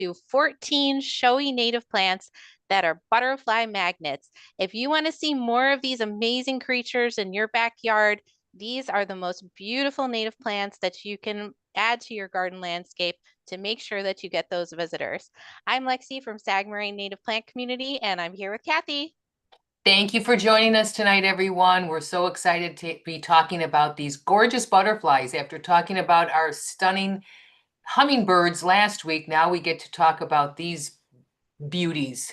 through 14 showy native plants that are butterfly magnets. If you want to see more of these amazing creatures in your backyard, these are the most beautiful native plants that you can add to your garden landscape to make sure that you get those visitors. I'm Lexi from Sagmarine Native Plant Community, and I'm here with Kathy. Thank you for joining us tonight, everyone. We're so excited to be talking about these gorgeous butterflies. After talking about our stunning hummingbirds last week, now we get to talk about these beauties.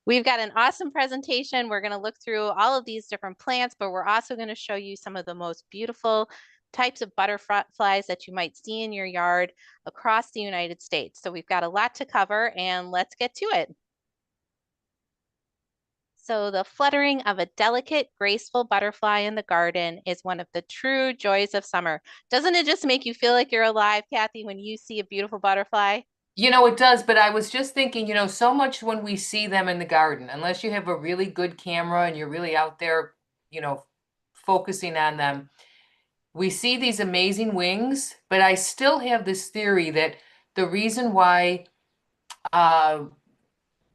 We've got an awesome presentation. We're going to look through all of these different plants, but we're also going to show you some of the most beautiful types of butterflies that you might see in your yard across the United States. So we've got a lot to cover, and let's get to it. So the fluttering of a delicate, graceful butterfly in the garden is one of the true joys of summer. Doesn't it just make you feel like you're alive, Kathy, when you see a beautiful butterfly? You know, it does, but I was just thinking, so much when we see them in the garden, unless you have a really good camera and you're really out there, you know, focusing on them, we see these amazing wings, but I still have this theory that the reason why uh,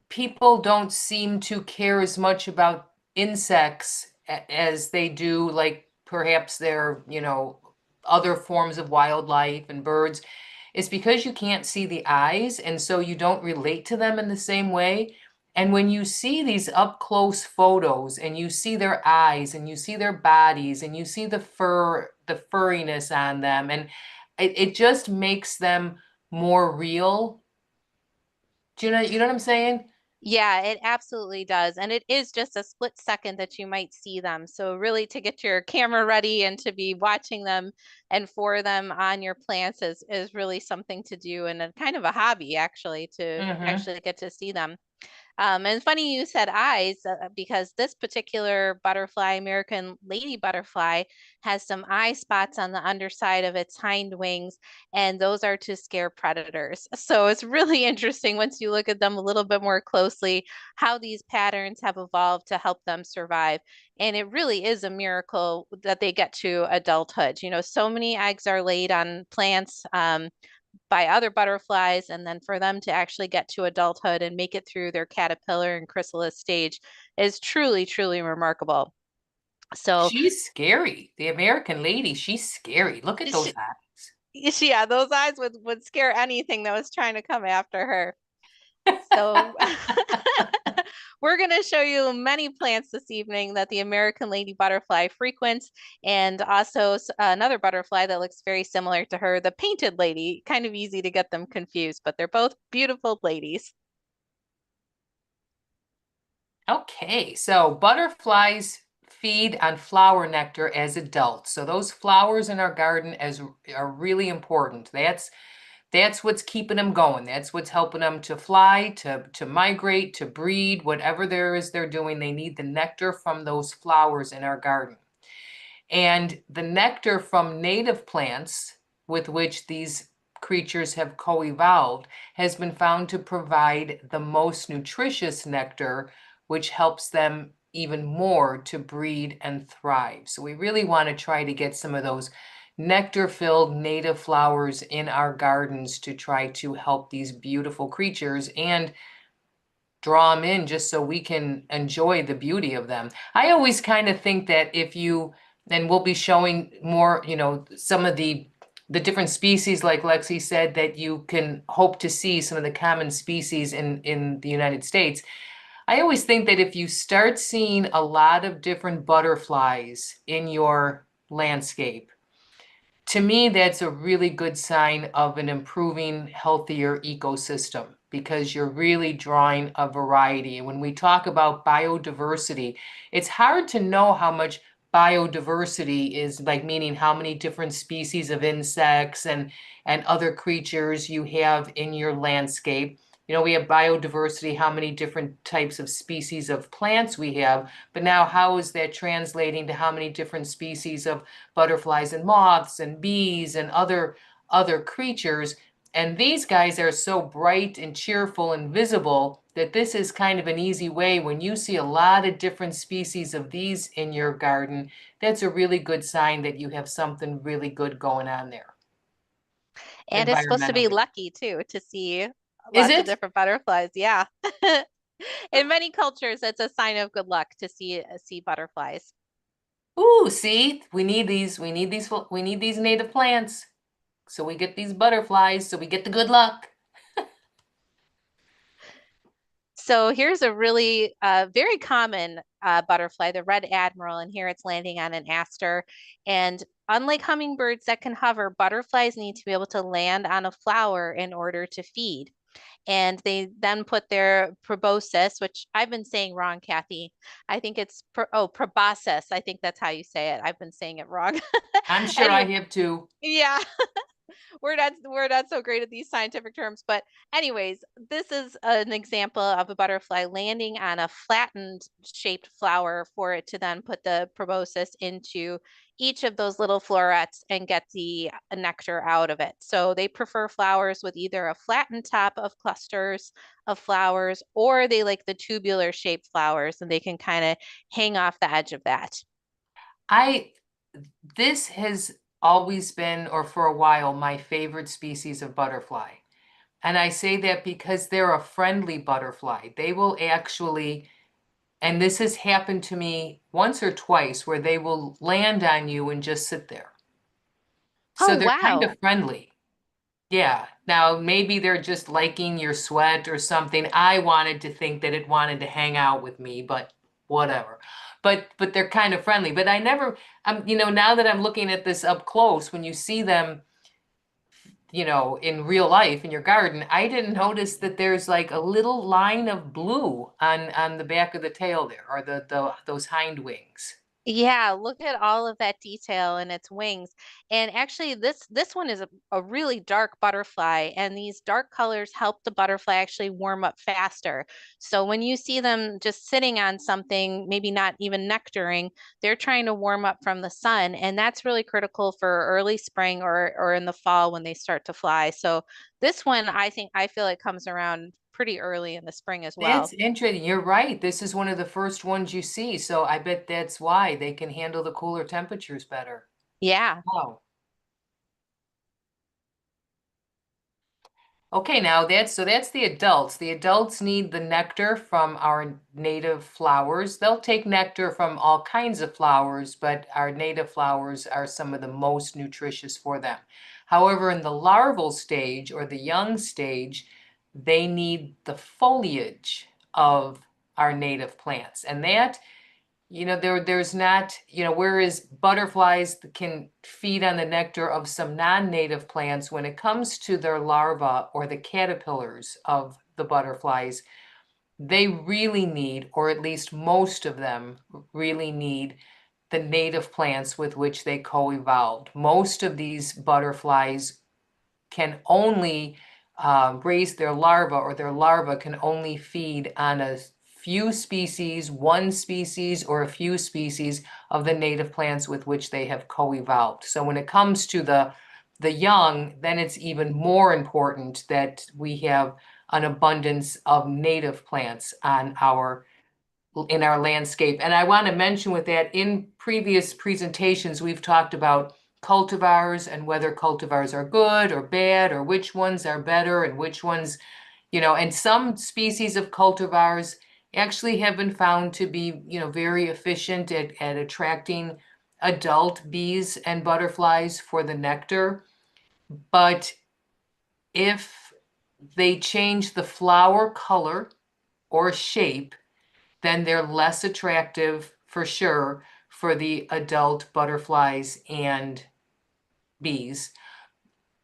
people don't seem to care as much about insects as they do, like perhaps their, other forms of wildlife and birds, is because you can't see the eyes, and so you don't relate to them in the same way. And when you see these up close photos and you see their eyes and you see their bodies and you see the fur, the furriness on them, and it just makes them more real. Do you know what I'm saying? Yeah, it absolutely does. And it is just a split second that you might see them. So really to get your camera ready and to be watching them and for them on your plants is really something to do and a kind of a hobby actually to Mm-hmm. actually get to see them. And funny you said eyes because this particular butterfly, American lady butterfly, has some eye spots on the underside of its hind wings, and those are to scare predators. So it's really interesting once you look at them a little bit more closely, how these patterns have evolved to help them survive. And it really is a miracle that they get to adulthood. You know, so many eggs are laid on plants. By other butterflies, and then for them to actually get to adulthood and make it through their caterpillar and chrysalis stage is truly, truly remarkable. So, She's scary. The American lady, she's scary. Look at those she, eyes. yeah, those eyes would scare anything that was trying to come after her. So, we're going to show you many plants this evening that the American lady butterfly frequents, and also another butterfly that looks very similar to her, the painted lady. Kind of easy to get them confused, but they're both beautiful ladies. Okay, so butterflies feed on flower nectar as adults. So those flowers in our garden are really important. That's what's keeping them going. That's what's helping them to fly, to migrate, to breed, whatever there is they're doing. They need the nectar from those flowers in our garden. And the nectar from native plants with which these creatures have co-evolved has been found to provide the most nutritious nectar, which helps them even more to breed and thrive. So we really want to try to get some of those nectar-filled native flowers in our gardens to try to help these beautiful creatures and draw them in just so we can enjoy the beauty of them. I always kind of think that if you, and we'll be showing more, some of the different species, like Lexi said, that you can hope to see some of the common species in the United States. I always think that if you start seeing a lot of different butterflies in your landscape, to me, that's a really good sign of an improving, healthier ecosystem because you're really drawing a variety. And when we talk about biodiversity, it's hard to know how much biodiversity is, like meaning how many different species of insects and other creatures you have in your landscape. We have biodiversity, how many different types of species of plants we have, but now how is that translating to how many different species of butterflies and moths and bees and other creatures? And these guys are so bright and cheerful and visible that this is kind of an easy way. When you see a lot of different species of these in your garden, that's a really good sign that you have something really good going on there. And it's supposed to be environmentally. lucky too to see Is lots of it? different butterflies. Yeah. In many cultures, it's a sign of good luck to see butterflies. Ooh, see, we need these native plants. So we get these butterflies, so we get the good luck. So here's a really very common butterfly, the red admiral, and here it's landing on an aster. And unlike hummingbirds that can hover, butterflies need to be able to land on a flower in order to feed. And they then put their proboscis, which I've been saying wrong, Kathy. I think it's proboscis. I think that's how you say it. I've been saying it wrong. I'm sure I Anyway, have too. yeah. We're not so great at these scientific terms, but anyways, this is an example of a butterfly landing on a flattened shaped flower for it to then put the proboscis into each of those little florets and get the nectar out of it. So they prefer flowers with either a flattened top of clusters of flowers, or they like the tubular shaped flowers and they can kind of hang off the edge of that. I This has always been, or for a while, my favorite species of butterfly. And I say that because they're a friendly butterfly. They will actually, and this has happened to me once or twice, where they will land on you and just sit there. Oh, So they're kind wow. of friendly. Yeah. Now, maybe they're just liking your sweat or something. I wanted to think that it wanted to hang out with me, but whatever. But they're kind of friendly. But I never, now that I'm looking at this up close, when you see them, in real life in your garden, I didn't notice that there's like a little line of blue on the back of the tail there, or the those hind wings. Yeah, look at all of that detail in its wings. And actually this one is a really dark butterfly, and these dark colors help the butterfly actually warm up faster. So when you see them just sitting on something, maybe not even nectaring, they're trying to warm up from the sun, and that's really critical for early spring or in the fall when they start to fly. So this one I feel it comes around pretty early in the spring as That's well. interesting. You're right. This is one of the first ones you see, so I bet that's why they can handle the cooler temperatures better. Yeah. Wow. Okay, now that's the adults. The adults need the nectar from our native flowers. They'll take nectar from all kinds of flowers, but our native flowers are some of the most nutritious for them. However, in the larval stage or the young stage, they need the foliage of our native plants. And that there's not, whereas butterflies can feed on the nectar of some non-native plants, when it comes to their larvae or the caterpillars of the butterflies, they really need, or at least most of them really need, the native plants with which they co-evolved. Most of these butterflies can only raise their larva, or their larva can only feed on a few species, one species, or a few species of the native plants with which they have co-evolved. So when it comes to the young, then it's even more important that we have an abundance of native plants in our landscape. And I want to mention with that, in previous presentations, we've talked about cultivars and whether cultivars are good or bad, or which ones are better and which ones, and some species of cultivars actually have been found to be, very efficient at attracting adult bees and butterflies for the nectar. But if they change the flower color or shape, then they're less attractive for sure for the adult butterflies and bees.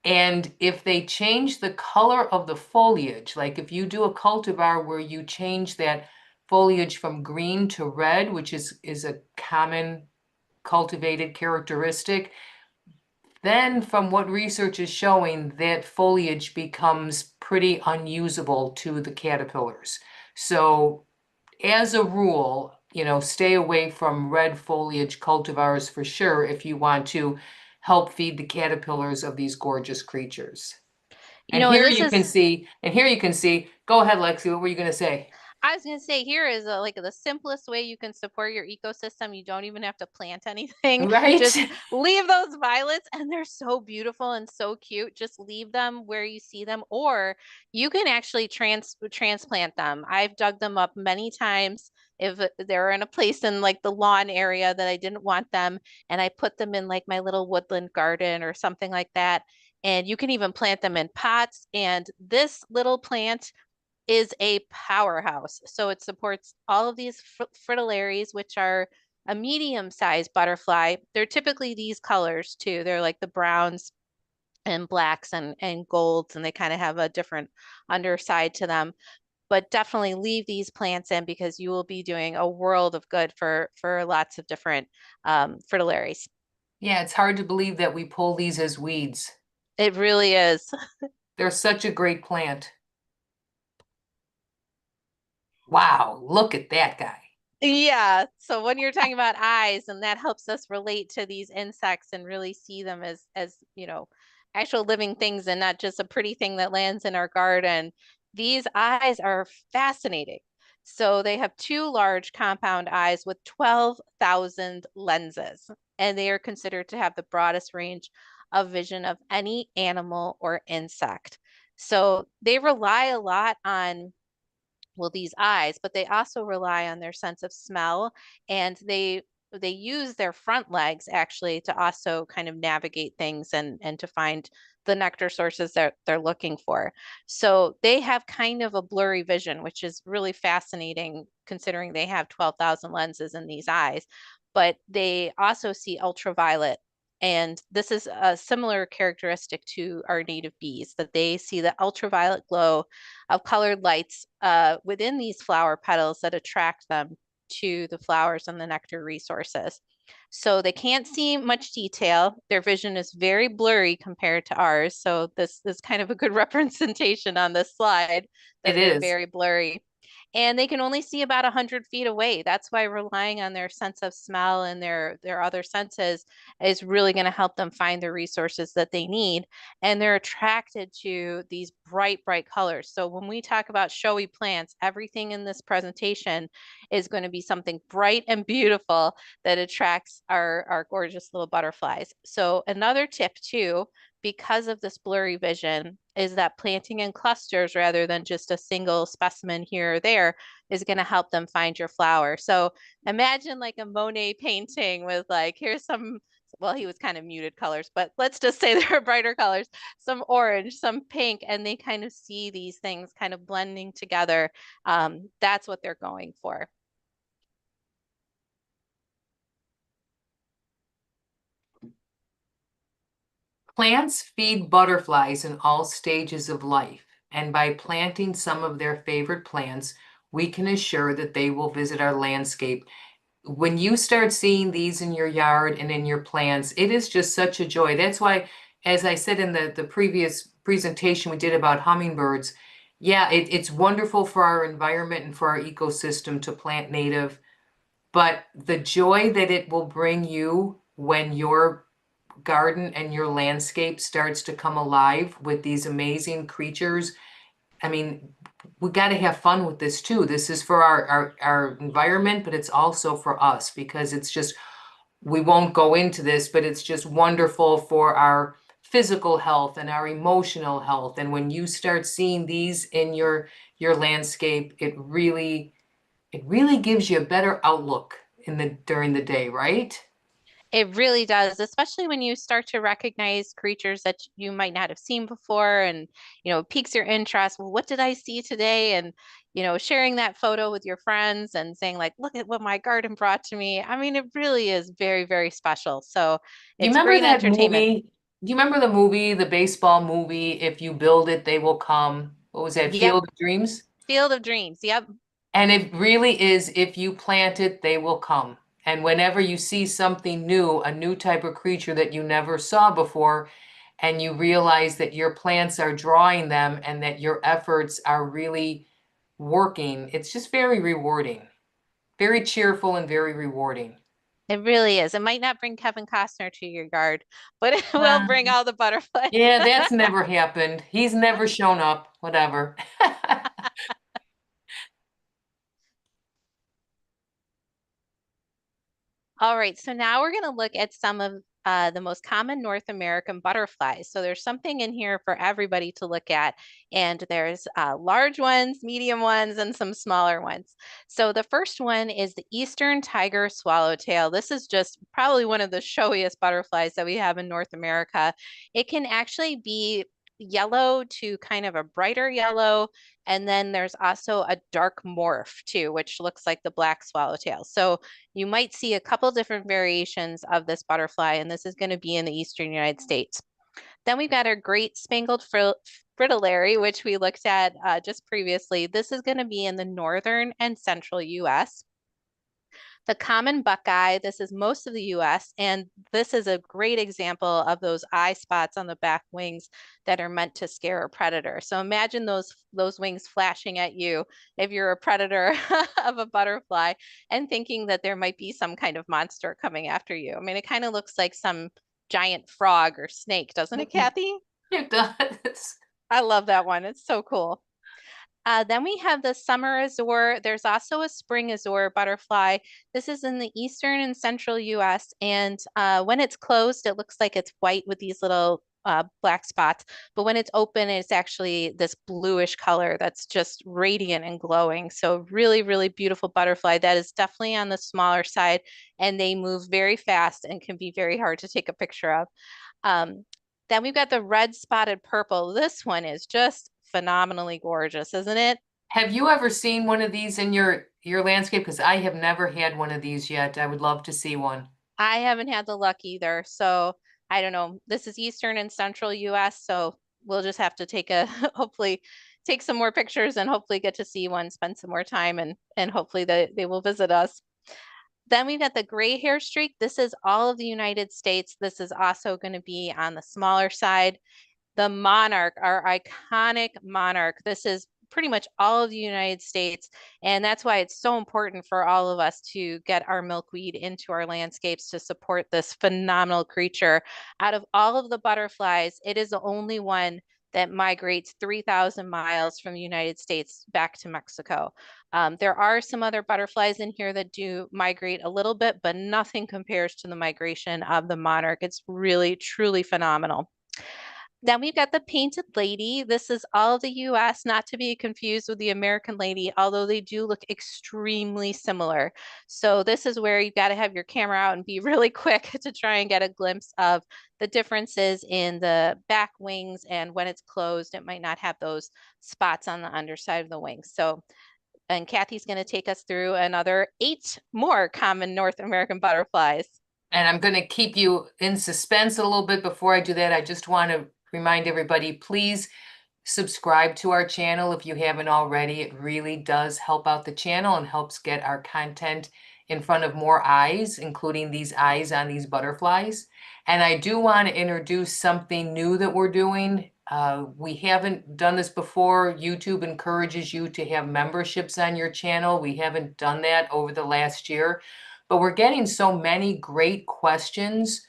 And if they change the color of the foliage, like if you do a cultivar where you change that foliage from green to red, which is a common cultivated characteristic, then from what research is showing, that foliage becomes pretty unusable to the caterpillars. So as a rule, stay away from red foliage cultivars for sure if you want to help feed the caterpillars of these gorgeous creatures. And this is And here you can see, go ahead, Lexi, what were you going to say? I was gonna say here is like the simplest way you can support your ecosystem. You don't even have to plant anything. Right? Just leave those violets, and they're so beautiful and so cute. Just leave them where you see them, or you can actually transplant them. I've dug them up many times if they're in a place in like the lawn area that I didn't want them, and I put them in like my little woodland garden or something like that. And you can even plant them in pots. And this little plant is a powerhouse. So it supports all of these fritillaries, which are a medium-sized butterfly. They're typically these colors too. They're like the browns and blacks and golds, and they kind of have a different underside to them. But definitely leave these plants in because you will be doing a world of good for lots of different fritillaries. Yeah, it's hard to believe that we pull these as weeds. It really is. They're such a great plant. Wow, look at that guy. Yeah. So when you're talking about eyes, and that helps us relate to these insects and really see them as actual living things and not just a pretty thing that lands in our garden. These eyes are fascinating. So they have two large compound eyes with 12,000 lenses, and they are considered to have the broadest range of vision of any animal or insect. So they rely a lot on, well, these eyes, but they also rely on their sense of smell, and they use their front legs actually to also kind of navigate things and to find the nectar sources that they're looking for. So they have kind of a blurry vision, which is really fascinating considering they have 12,000 lenses in these eyes, but they also see ultraviolet. And this is a similar characteristic to our native bees, that they see the ultraviolet glow of colored lights within these flower petals that attract them to the flowers and the nectar resources. So they can't see much detail. Their vision is very blurry compared to ours. So this is kind of a good representation on this slide, It that they're is. very blurry. And they can only see about 100 feet away. That's why relying on their sense of smell and their other senses is really going to help them find the resources that they need. And they're attracted to these bright, bright colors. So when we talk about showy plants, everything in this presentation is going to be something bright and beautiful that attracts our gorgeous little butterflies. So another tip too, because of this blurry vision, is that planting in clusters rather than just a single specimen here or there is going to help them find your flower. So imagine like a Monet painting with like, here's some, well, he was kind of muted colors, but let's just say they're brighter colors, some orange, some pink, and they kind of see these things kind of blending together. That's what they're going for. Plants feed butterflies in all stages of life, and by planting some of their favorite plants, we can assure that they will visit our landscape. When you start seeing these in your yard and in your plants, it is just such a joy. That's why, as I said in the previous presentation we did about hummingbirds, yeah, it's wonderful for our environment and for our ecosystem to plant native, but the joy that it will bring you when your garden and your landscape starts to come alive with these amazing creatures. I mean, we got to have fun with this too. This is for our environment, but it's also for us because it's just, we won't go into this, but it's just wonderful for our physical health and our emotional health. And when you start seeing these in your landscape, it really gives you a better outlook in the during the day, right? It really does, especially when you start to recognize creatures that you might not have seen before, and piques your interest. Well, what did I see today? And sharing that photo with your friends and saying like, look at what my garden brought to me. I mean, it really is very, very special. So Do you it's remember great that entertainment. movie? Do you remember the movie, the baseball movie, If You Build It, They Will Come? What was that, Yep. Field of Dreams? Field of Dreams. Yep. And it really is, if you plant it, they will come. And whenever you see something new, a new type of creature that you never saw before, and you realize that your plants are drawing them and that your efforts are really working, it's just very rewarding, very cheerful and very rewarding. It really is. It might not bring Kevin Costner to your yard, but it will Uh, bring all the butterflies. yeah, that's never happened. He's never shown up, whatever. All right, so now we're going to look at some of the most common North American butterflies. So there's something in here for everybody to look at, and there's large ones, medium ones, and some smaller ones. So the first one is the Eastern tiger swallowtail. This is just probably one of the showiest butterflies that we have in North America. It can actually be yellow to kind of a brighter yellow, and then there's also a dark morph too, which looks like the black swallowtail. So you might see a couple different variations of this butterfly, and this is going to be in the eastern United States. Then we've got our great spangled fritillary, which we looked at just previously. This is going to be in the northern and central US. The common buckeye, this is most of the US, and this is a great example of those eye spots on the back wings that are meant to scare a predator. So imagine those wings flashing at you if you're a predator of a butterfly and thinking that there might be some kind of monster coming after you. I mean, it kind of looks like some giant frog or snake, doesn't it, Kathy? It does. I love that one. It's so cool. Then we have the summer azure. There's also a spring azure butterfly. This is in the eastern and central US. And when it's closed, it looks like it's white with these little black spots. But when it's open, it's actually this bluish color that's just radiant and glowing. So really, really beautiful butterfly. That is definitely on the smaller side. And they move very fast and can be very hard to take a picture of. Um, then we've got the red spotted purple. This one is just phenomenally gorgeous, isn't it? Have you ever seen one of these in your landscape? Because I have never had one of these yet. I would love to see one. I haven't had the luck either. So I don't know. This is Eastern and Central US, so we'll just have to take a hopefully take some more pictures and hopefully get to see one, spend some more time and hopefully they will visit us. Then we've got the gray hair streak. This is all of the United States. This is also going to be on the smaller side. The monarch, our iconic monarch. This is pretty much all of the United States. And that's why it's so important for all of us to get our milkweed into our landscapes to support this phenomenal creature. Out of all of the butterflies, it is the only one that migrates 3,000 miles from the United States back to Mexico. There are some other butterflies in here that do migrate a little bit, but nothing compares to the migration of the monarch. It's really, truly phenomenal. Then we've got the painted lady. This is all of the US, not to be confused with the American lady, although they do look extremely similar. So this is where you've got to have your camera out and be really quick to try and get a glimpse of the differences in the back wings. And when it's closed, it might not have those spots on the underside of the wings. So, and Kathy's going to take us through another 8 more common North American butterflies. And I'm going to keep you in suspense a little bit before I do that. I just want to remind everybody, please subscribe to our channel if you haven't already. It really does help out the channel and helps get our content in front of more eyes, including these eyes on these butterflies. And I do want to introduce something new that we're doing. We haven't done this before. YouTube encourages you to have memberships on your channel. We haven't done that over the last year. But we're getting so many great questions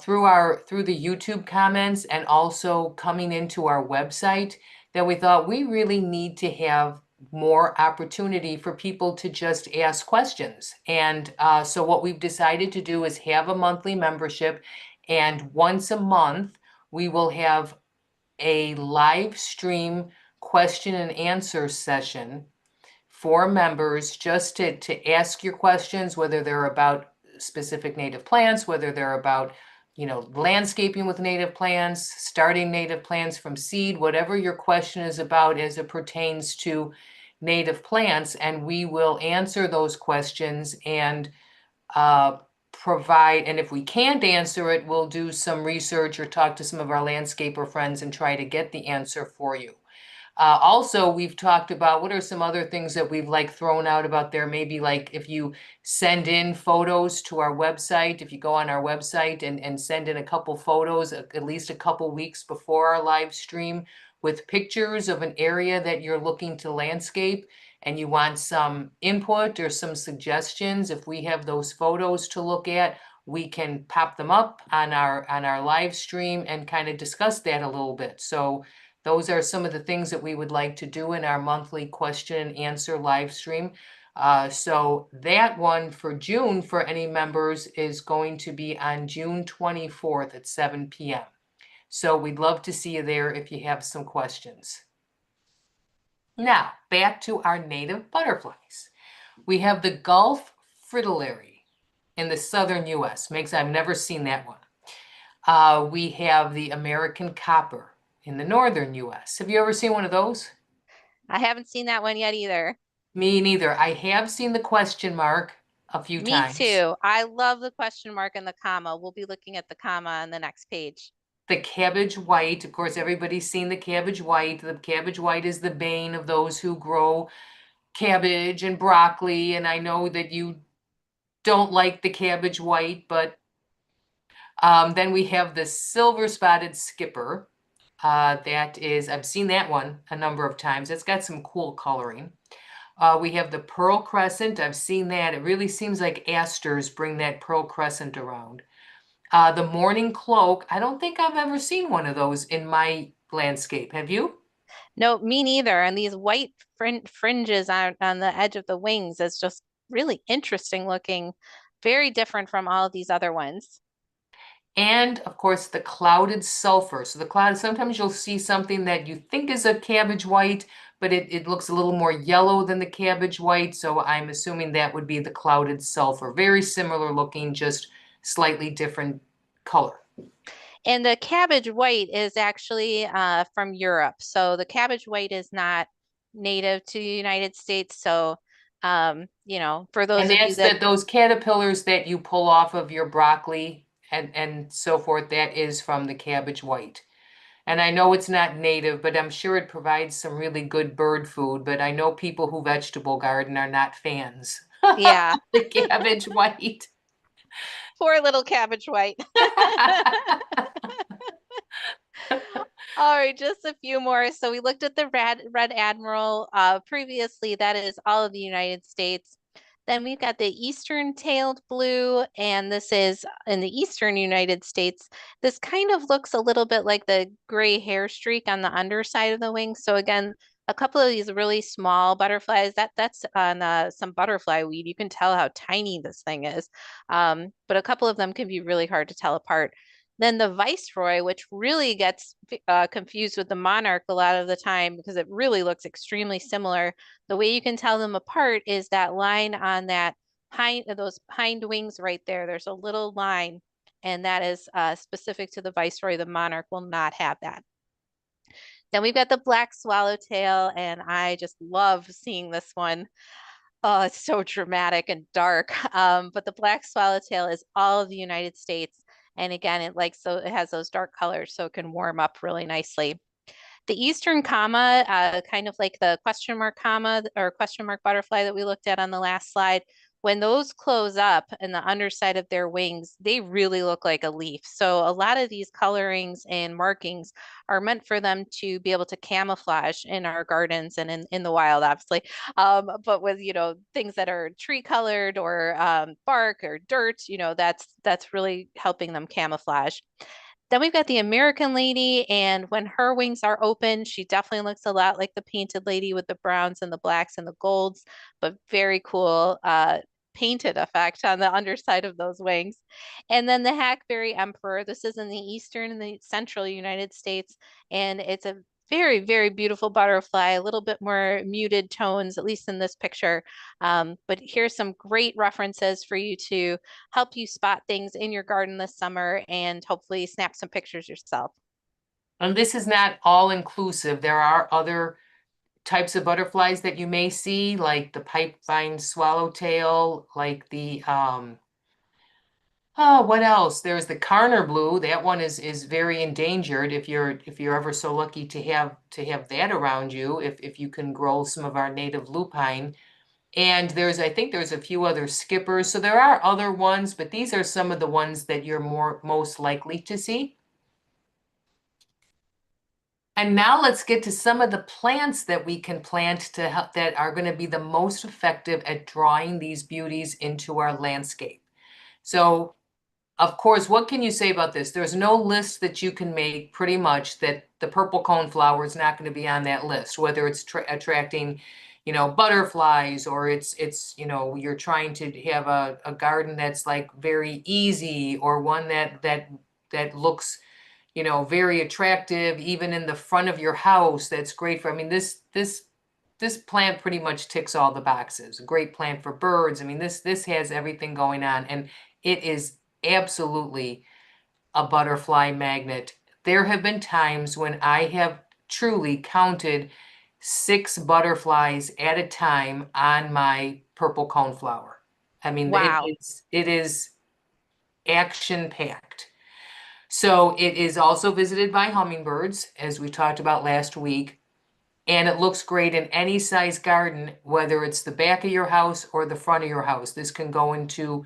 through the YouTube comments and also coming into our website that we thought we really need to have more opportunity for people to just ask questions. And so what we've decided to do is have a monthly membership, and once a month we will have a live stream question and answer session for members just to ask your questions, whether they're about specific native plants, whether they're about, landscaping with native plants, starting native plants from seed, whatever your question is about as it pertains to native plants. And we will answer those questions and provide, and if we can't answer it, we'll do some research or talk to some of our landscaper friends and try to get the answer for you. Also, we've talked about what are some other things that we've thrown out about there. Maybe if you send in photos to our website, if you go on our website and send in a couple photos, at least a couple weeks before our live stream with pictures of an area that you're looking to landscape and you want some input or some suggestions, if we have those photos to look at, we can pop them up on our live stream and kind of discuss that a little bit. So those are some of the things that we would like to do in our monthly question and answer live stream. So that one for June for any members is going to be on June 24th at 7 p.m. So we'd love to see you there if you have some questions. Now, back to our native butterflies. We have the Gulf fritillary in the southern U.S. I've never seen that one. We have the American copper in the northern U.S. Have you ever seen one of those? I haven't seen that one yet either. Me neither. I have seen the question mark a few Me times. too. I love the question mark and the comma. We'll be looking at the comma on the next page. The cabbage white, of course, everybody's seen the cabbage white. The cabbage white is the bane of those who grow cabbage and broccoli. And I know that you don't like the cabbage white, but then we have the silver spotted skipper. That is, I've seen that one a number of times. It's got some cool coloring. We have the pearl crescent. I've seen that. It really seems like asters bring that pearl crescent around. The morning cloak. I don't think I've ever seen one of those in my landscape. Have you? No, me neither. And these white fringes on the edge of the wings is just really interesting looking, very different from all of these other ones. And of course, the clouded sulfur. So the cloud, sometimes you'll see something that you think is a cabbage white, but it looks a little more yellow than the cabbage white. So I'm assuming that would be the clouded sulfur. Very similar looking, just slightly different color. And the cabbage white is actually from Europe. So the cabbage white is not native to the United States. So, for those And of you that's that, those caterpillars that you pull off of your broccoli and so forth, that is from the cabbage white. And I know it's not native, but I'm sure it provides some really good bird food. But I know people who vegetable garden are not fans. yeah, The cabbage white. poor little cabbage white. All right, just a few more. So we looked at the red admiral previously. That is all of the United States. Then we've got the eastern-tailed blue, and this is in the eastern United States. This kind of looks a little bit like the gray hair streak on the underside of the wing. So again, a couple of these really small butterflies. That's on some butterfly weed. You can tell how tiny this thing is, but a couple of them can be really hard to tell apart. Then the viceroy, which really gets confused with the monarch a lot of the time because it really looks extremely similar. The way you can tell them apart is that line on that those hind wings right there. There's a little line, and that is specific to the viceroy. The monarch will not have that. Then we've got the black swallowtail, and I just love seeing this one. Oh, it's so dramatic and dark. But the black swallowtail is all of the United States. And again, it has those dark colors, so it can warm up really nicely. The Eastern comma, kind of like the question mark comma or question mark butterfly that we looked at on the last slide, when those close up in the underside of their wings, they really look like a leaf. So a lot of these colorings and markings are meant for them to be able to camouflage in our gardens and in the wild, obviously. But with, things that are tree colored or bark or dirt, that's really helping them camouflage. Then we've got the American lady, and when her wings are open, she definitely looks a lot like the painted lady with the browns and the blacks and the golds, but very cool painted effect on the underside of those wings. And then the hackberry emperor. This is in the eastern and the central United States, and it's a very, very beautiful butterfly, a little bit more muted tones, at least in this picture. But here's some great references for you to help you spot things in your garden this summer and hopefully snap some pictures yourself. And this is not all inclusive. There are other types of butterflies that you may see, like the pipevine swallowtail, like the oh, what else? There's the Carner blue. That one is very endangered if you're ever so lucky to have that around you, if you can grow some of our native lupine. And I think there's a few other skippers. So there are other ones, but these are some of the ones that you're most likely to see. And now let's get to some of the plants that we can plant to help that are going to be the most effective at drawing these beauties into our landscape. So, of course, what can you say about this? There's no list that you can make pretty much that the purple coneflower is not going to be on that list, whether it's attracting butterflies, or it's you're trying to have a garden that's like very easy, or one that looks very attractive even in the front of your house. That's great for, I mean, this plant pretty much ticks all the boxes. A great plant for birds. I mean, this has everything going on, and it is absolutely a butterfly magnet. There have been times when I have truly counted 6 butterflies at a time on my purple coneflower. I mean, Wow. it is action packed. So it is also visited by hummingbirds, as we talked about last week. And it looks great in any size garden, whether it's the back of your house or the front of your house. This can go into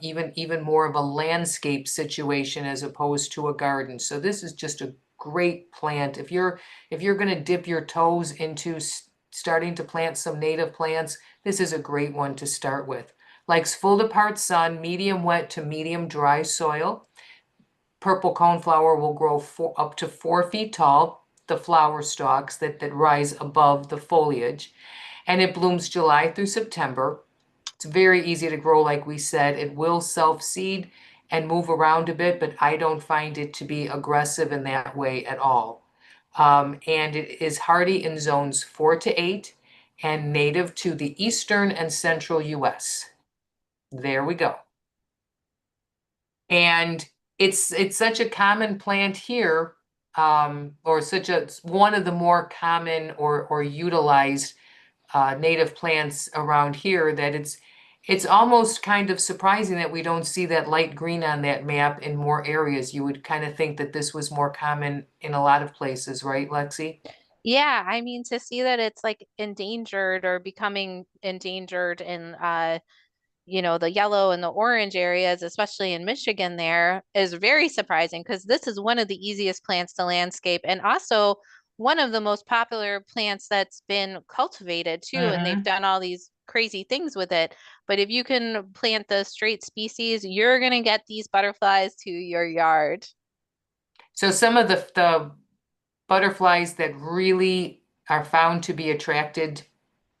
even more of a landscape situation as opposed to a garden. So this is just a great plant. If you're going to dip your toes into starting to plant some native plants, this is a great one to start with. Likes full to part sun, medium wet to medium dry soil. Purple coneflower will grow up to 4 feet tall, the flower stalks that rise above the foliage, and it blooms July through September. It's very easy to grow, like we said. It will self-seed and move around a bit, but I don't find it to be aggressive in that way at all. And it is hardy in zones 4 to 8 and native to the eastern and central US. There we go. And it's such a common plant here, or one of the more common or utilized native plants around here, that it's almost kind of surprising that we don't see that light green on that map in more areas. You would kind of think that this was more common in a lot of places, right, Lexi? Yeah, I mean to see that it's like endangered or becoming endangered in the yellow and the orange areas, especially in Michigan there, is very surprising because this is one of the easiest plants to landscape and also one of the most popular plants that's been cultivated too, and they've Mm-hmm. done all these crazy things with it. But if you can plant the straight species, you're gonna get these butterflies to your yard. So some of the butterflies that really are found to be attracted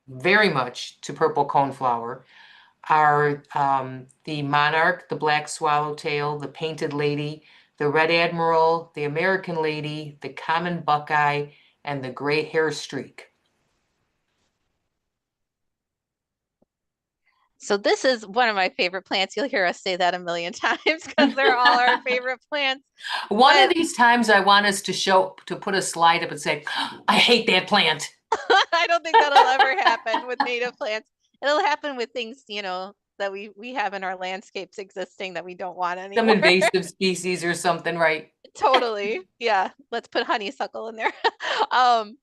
very much to purple coneflower are the monarch, the black swallowtail, the painted lady, the red admiral, the American lady, the common buckeye, and the gray hair streak. So this is one of my favorite plants. You'll hear us say that a million times because they're all our favorite plants. One of But these times I want us to put a slide up and say, I hate that plant. I don't think that'll ever happen with native plants. It'll happen with things, that we have in our landscapes existing that we don't want Some anymore. invasive species or something, right? Totally. Yeah. Let's put honeysuckle in there. Um,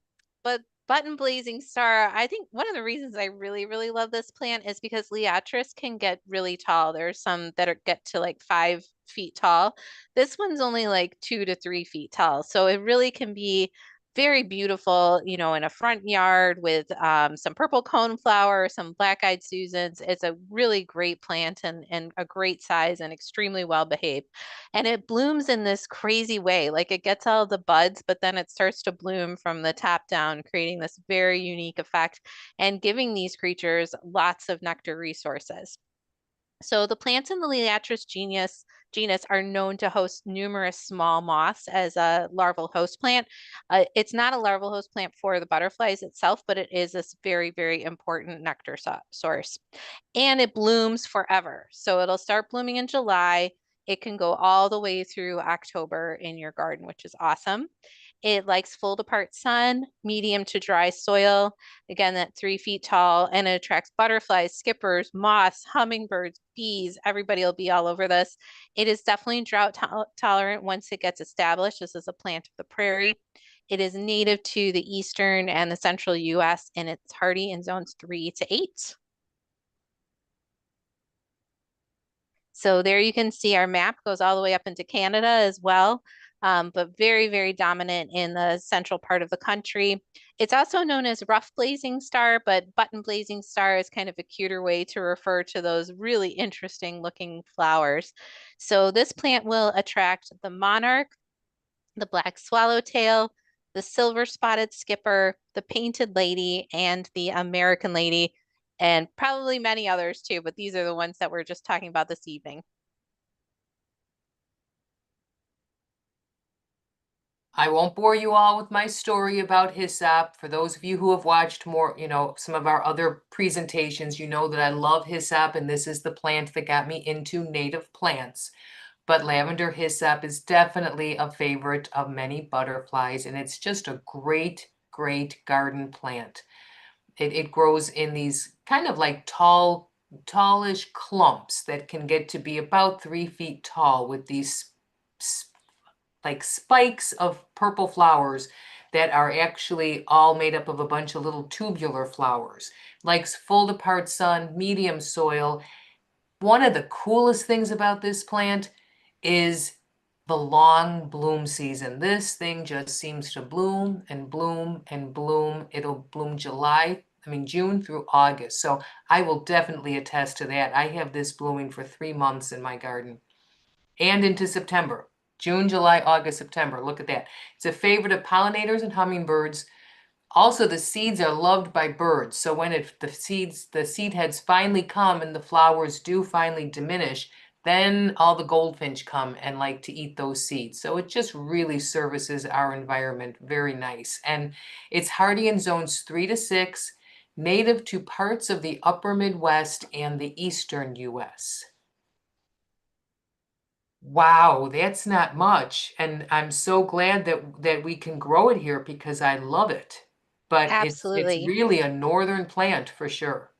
but button blazing star, I think one of the reasons I really, really love this plant is because Liatris can get really tall. There's some that get to like 5 feet tall. This one's only like 2 to 3 feet tall. So it really can be very beautiful, in a front yard with some purple coneflower, some black-eyed Susans. It's a really great plant and a great size and extremely well behaved. And it blooms in this crazy way. Like it gets all the buds, but then it starts to bloom from the top down, creating this very unique effect and giving these creatures lots of nectar resources. So the plants in the Liatris genus are known to host numerous small moths as a larval host plant. It's not a larval host plant for the butterflies itself, but it is this very, very important nectar source. And it blooms forever. So it'll start blooming in July. It can go all the way through October in your garden, which is awesome. It likes full to part sun, medium to dry soil, again, that 3 feet tall, and it attracts butterflies, skippers, moths, hummingbirds, bees. Everybody will be all over this. It is definitely drought tolerant once it gets established. This is a plant of the prairie. It is native to the eastern and the central US, and it's hardy in zones 3 to 8. So there you can see our map goes all the way up into Canada as well, but very, very dominant in the central part of the country. It's also known as rough blazing star, but button blazing star is kind of a cuter way to refer to those really interesting looking flowers. So this plant will attract the monarch, the black swallowtail, the silver spotted skipper, the painted lady, and the American lady, and probably many others too, but these are the ones that we're just talking about this evening. I won't bore you all with my story about hyssop. For those of you who have watched more, some of our other presentations, you know that I love hyssop, and this is the plant that got me into native plants. But lavender hyssop is definitely a favorite of many butterflies, and it's just a great, great garden plant. It grows in these kind of like tallish clumps that can get to be about 3 feet tall with these like spikes of purple flowers that are actually all made up of a bunch of little tubular flowers. Likes full to part sun, medium soil. One of the coolest things about this plant is the long bloom season. This thing just seems to bloom and bloom and bloom. It'll bloom June through August. So I will definitely attest to that. I have this blooming for 3 months in my garden and into September. June, July, August, September. Look at that. It's a favorite of pollinators and hummingbirds. Also, the seeds are loved by birds. So when the seed heads finally come and the flowers do finally diminish, then all the goldfinch come and like to eat those seeds. So it just really services our environment very nice. And it's hardy in zones 3 to 6, native to parts of the upper Midwest and the eastern US. Wow, that's not much. And I'm so glad that we can grow it here because I love it. But it's Absolutely. really a northern plant for sure.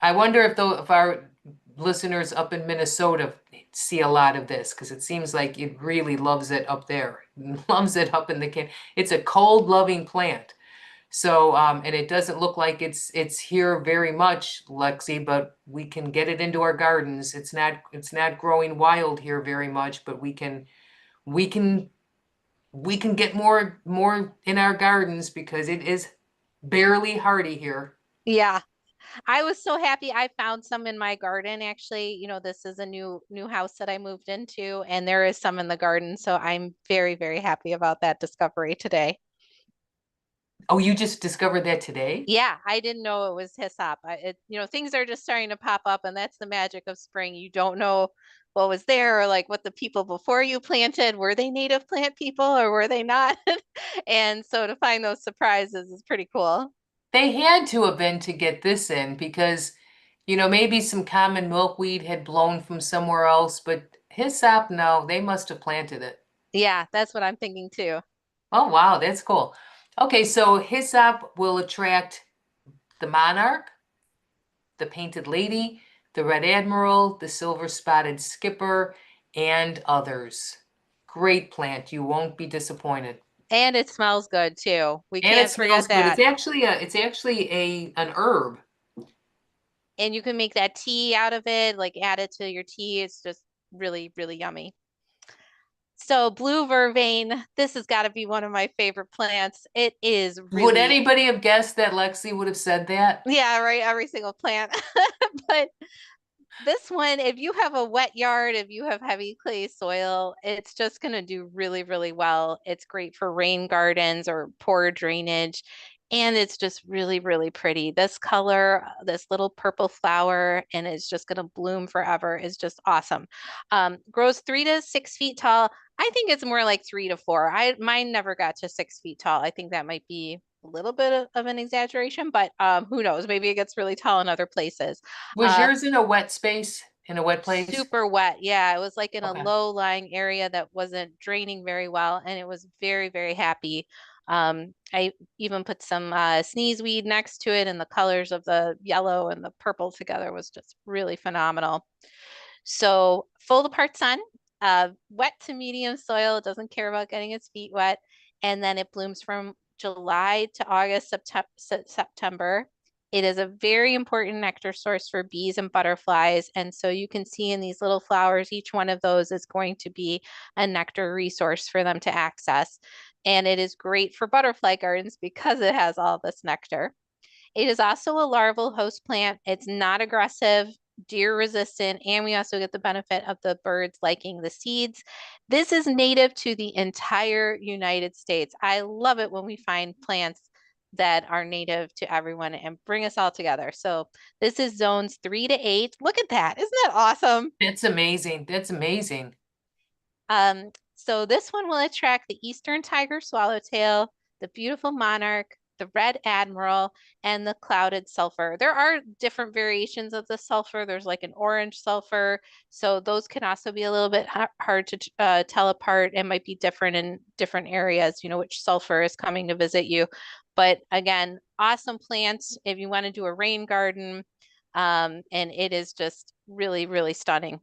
I wonder if our listeners up in Minnesota see a lot of this because it seems like it really loves it up there. Loves it up in the can. It's a cold loving plant. So, and it doesn't look like it's here very much, Lexi, but we can get it into our gardens. It's not growing wild here very much, but we can we can get more in our gardens because it is barely hardy here. Yeah. I was so happy I found some in my garden actually. This is a new house that I moved into and there is some in the garden, so I'm very, very happy about that discovery today. Oh, you just discovered that today? Yeah, I didn't know it was hyssop. Things are just starting to pop up, and that's the magic of spring. You don't know what was there or like what the people before you planted, were they native plant people or were they not? And so to find those surprises is pretty cool. They had to have been to get this in because, maybe some common milkweed had blown from somewhere else, but hyssop, no, they must have planted it. Yeah, that's what I'm thinking too. Oh, wow, that's cool. Okay, so hyssop will attract the monarch, the painted lady, the red admiral, the silver spotted skipper, and others. Great plant. You won't be disappointed. And it smells good too. We And it can't smells forget good. that. It's actually an herb. And you can make that tea out of it, like add it to your tea. It's just really, really yummy. So blue vervain, this has got to be one of my favorite plants. It is Would really, anybody have guessed that Lexi would have said that? yeah, right, every single plant. But this one, if you have a wet yard, if you have heavy clay soil, it's just going to do really, really well. It's great for rain gardens or poor drainage. And it's just really, really pretty. This color, this little purple flower, and it's just going to bloom forever is just awesome. Grows 3 to 6 feet tall. I think it's more like 3 to 4. Mine never got to 6 feet tall. I think that might be a little bit of an exaggeration, but who knows? Maybe it gets really tall in other places. Was Uh, yours in a wet space, in a wet place? Super wet. Yeah, it was like in a Okay. low-lying area that wasn't draining very well, and it was very, very happy. I even put some sneeze weed next to it, and the colors of the yellow and the purple together was just really phenomenal. So full to part sun, wet to medium soil. It doesn't care about getting its feet wet, and then it blooms from July to August, September. It is a very important nectar source for bees and butterflies. And so you can see in these little flowers, each one of those is going to be a nectar resource for them to access. And it is great for butterfly gardens because it has all this nectar. It is also a larval host plant. It's not aggressive. deer resistant, and we also get the benefit of the birds liking the seeds. This is native to the entire United States. I love it when we find plants that are native to everyone and bring us all together. So this is zones 3 to 8. Look at that. Isn't that awesome? That's amazing. That's amazing. So this one will attract the eastern tiger swallowtail, the beautiful monarch, the red admiral, and the clouded sulfur. There are different variations of the sulfur. There's like an orange sulfur. So those can also be a little bit hard to tell apart and might be different in different areas, you know, which sulfur is coming to visit you. But again, awesome plants if you want to do a rain garden. And it is just really, really stunning.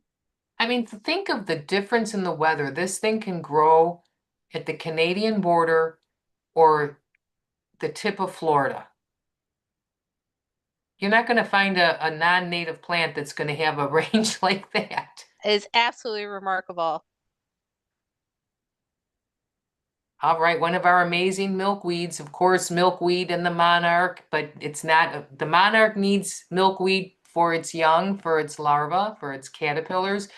I mean, think of the difference in the weather. This thing can grow at the Canadian border or the tip of Florida. You're not going to find a non-native plant that's going to have a range like that. It is absolutely remarkable. All right, one of our amazing milkweeds, of course, milkweed and the monarch, but it's not, the monarch needs milkweed for its young, for its larvae, for its caterpillars,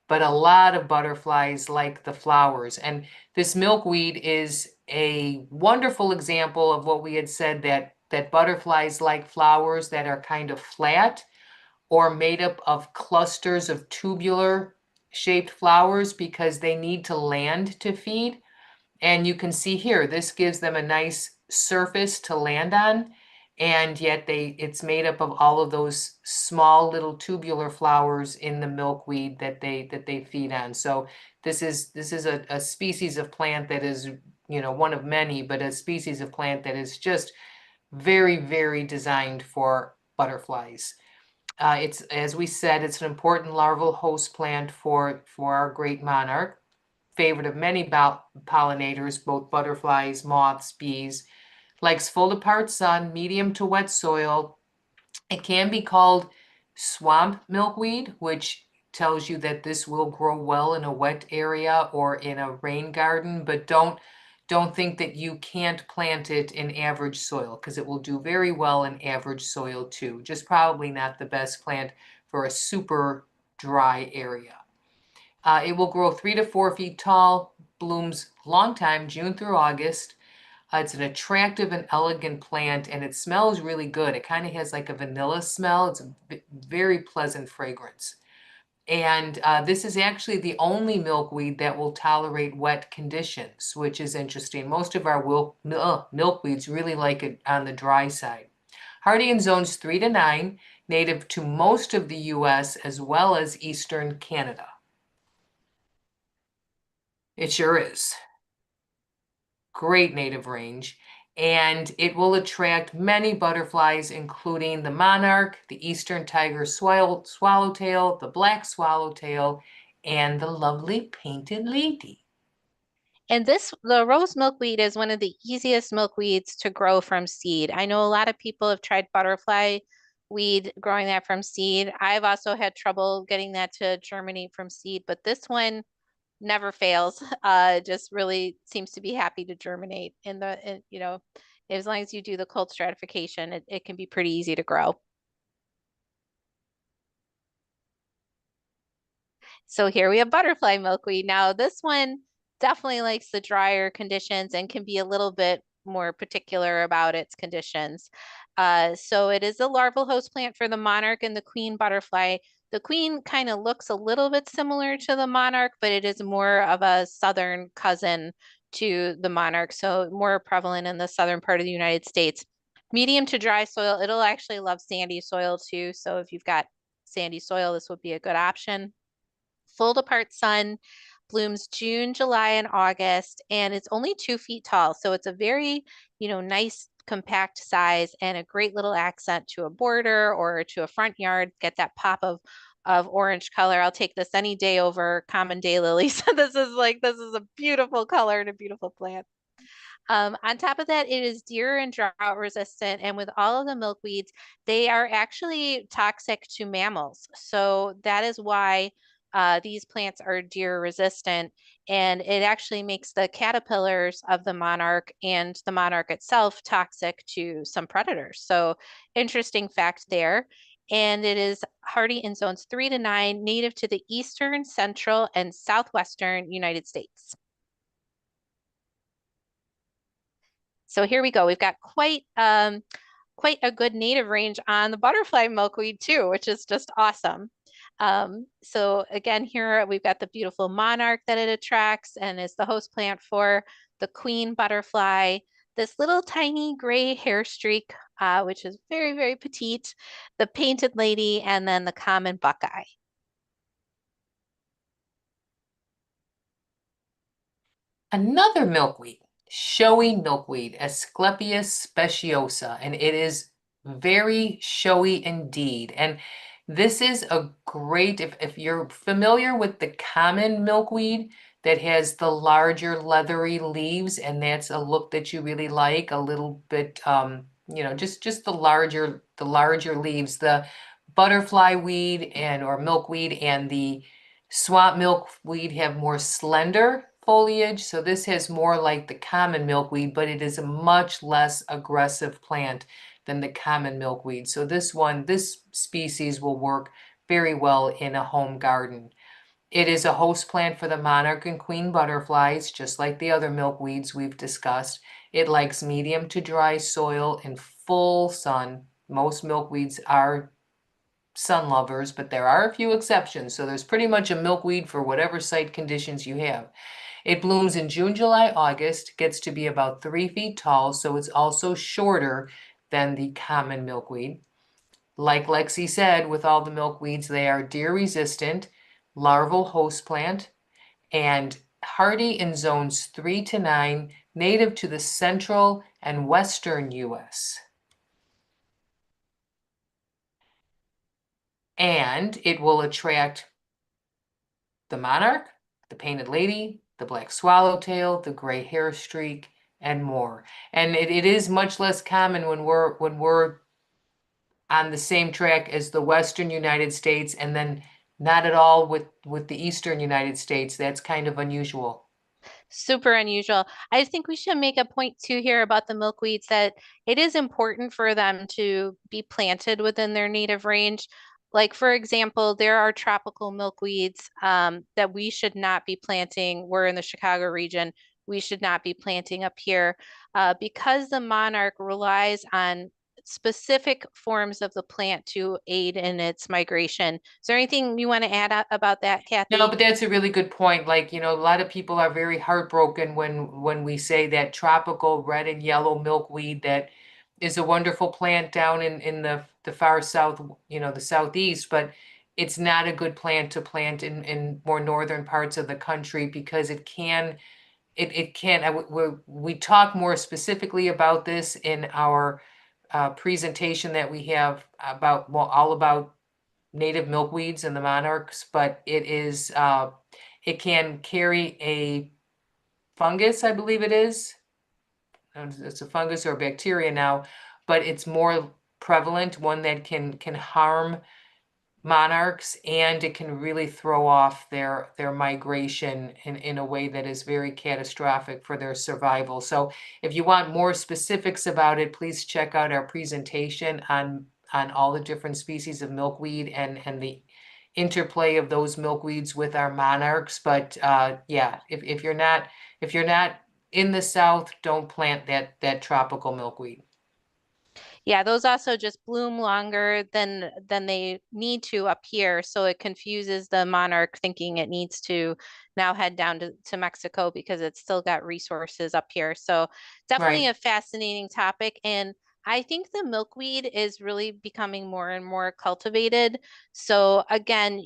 but a lot of butterflies like the flowers. And this milkweed is a wonderful example of what we had said, that butterflies like flowers that are kind of flat or made up of clusters of tubular shaped flowers because they need to land to feed. And you can see here, this gives them a nice surface to land on. And yet it's made up of all of those small little tubular flowers in the milkweed that they feed on. So this is a species of plant that is, you know, one of many, but a species of plant that is just very, very designed for butterflies. It's, as we said, it's an important larval host plant for our great monarch, favorite of many pollinators, both butterflies, moths, bees. Likes full to part sun, medium to wet soil. It can be called swamp milkweed, which tells you that this will grow well in a wet area or in a rain garden, but don't think that you can't plant it in average soil because it will do very well in average soil too. Just probably not the best plant for a super dry area. It will grow 3 to 4 feet tall, blooms long time, June through August. It's an attractive and elegant plant, and it smells really good. It kind of has like a vanilla smell. It's a very pleasant fragrance. And this is actually the only milkweed that will tolerate wet conditions, which is interesting. Most of our milkweeds really like it on the dry side. Hardy in zones 3 to 9, native to most of the US as well as eastern Canada. It sure is. Great native range. And it will attract many butterflies, including the monarch, the eastern tiger swallowtail, the black swallowtail, and the lovely painted lady. And the rose milkweed is one of the easiest milkweeds to grow from seed. I know a lot of people have tried butterfly weed, growing that from seed. I've also had trouble getting that to germinate from seed, but this one never fails. Just really seems to be happy to germinate you know, as long as you do the cold stratification, it can be pretty easy to grow. So here we have butterfly milkweed. Now this one definitely likes the drier conditions and can be a little bit more particular about its conditions. So it is a larval host plant for the monarch and the queen butterfly. The queen kind of looks a little bit similar to the monarch, but it is more of a southern cousin to the monarch, so more prevalent in the southern part of the United States. Medium to dry soil, it'll actually love sandy soil too. So if you've got sandy soil, this would be a good option. Full to part sun, blooms June, July, and August, and it's only 2 feet tall. So it's a very, you know, nice compact size and a great little accent to a border or to a front yard. Get that pop of orange color. I'll take this any day over common daylilies. This is a beautiful color and a beautiful plant. On top of that, it is deer and drought resistant. And with all of the milkweeds, they are actually toxic to mammals. So that is why these plants are deer resistant. And it actually makes the caterpillars of the monarch and the monarch itself toxic to some predators. So interesting fact there. and it is hardy in zones 3 to 9, native to the eastern, central, and southwestern United States. So here we go. We've got quite a good native range on the butterfly milkweed too, which is just awesome. So again, here we've got the beautiful monarch that it attracts and is the host plant for, the queen butterfly, this little tiny gray hair streak, which is very, very petite, the painted lady, and then the common buckeye. Another milkweed, showy milkweed, Asclepias speciosa, and it is very showy indeed. And this is a great, if you're familiar with the common milkweed that has the larger leathery leaves, and that's a look that you really like, a little bit, just the larger leaves, the butterfly weed or milkweed and the swamp milkweed have more slender foliage, so this has more like the common milkweed, but it is a much less aggressive plant than the common milkweed. So this species will work very well in a home garden. It is a host plant for the monarch and queen butterflies, just like the other milkweeds we've discussed. It likes medium to dry soil and full sun. Most milkweeds are sun lovers, but there are a few exceptions. So there's pretty much a milkweed for whatever site conditions you have. It blooms in June, July, August, gets to be about 3 feet tall, so it's also shorter than the common milkweed. Like Lexi said, with all the milkweeds, they are deer resistant, larval host plant, and hardy in zones 3 to 9, native to the central and western US. And it will attract the monarch, the painted lady, the black swallowtail, the gray hair streak, and more. And it is much less common when we're on the same track as the western United States, and then not at all with the eastern United States. That's kind of unusual. Super unusual. I think we should make a point too here about the milkweeds that it is important for them to be planted within their native range. Like, for example, there are tropical milkweeds that we should not be planting. We're in the Chicago region. We should not be planting up here because the monarch relies on specific forms of the plant to aid in its migration. Is there anything you want to add about that, No, Kathy? but that's a really good point. Like, a lot of people are very heartbroken when we say that tropical red and yellow milkweed that is a wonderful plant down in the far south, the southeast, but it's not a good plant to plant in more northern parts of the country because we talk more specifically about this in our presentation that we have about, well, all about native milkweeds and the monarchs, but it can carry a fungus, I believe it is. It's a fungus or a bacteria now, but it's more prevalent, one that can harm monarchs, and it can really throw off their migration in a way that is very catastrophic for their survival. So if you want more specifics about it, please check out our presentation on all the different species of milkweed and the interplay of those milkweeds with our monarchs. But yeah, if you're not in the south, don't plant that tropical milkweed. Yeah, those also just bloom longer than they need to up here, so it confuses the monarch thinking it needs to now head down to Mexico because it's still got resources up here. So definitely Right. a fascinating topic. And I think the milkweed is really becoming more and more cultivated. So again,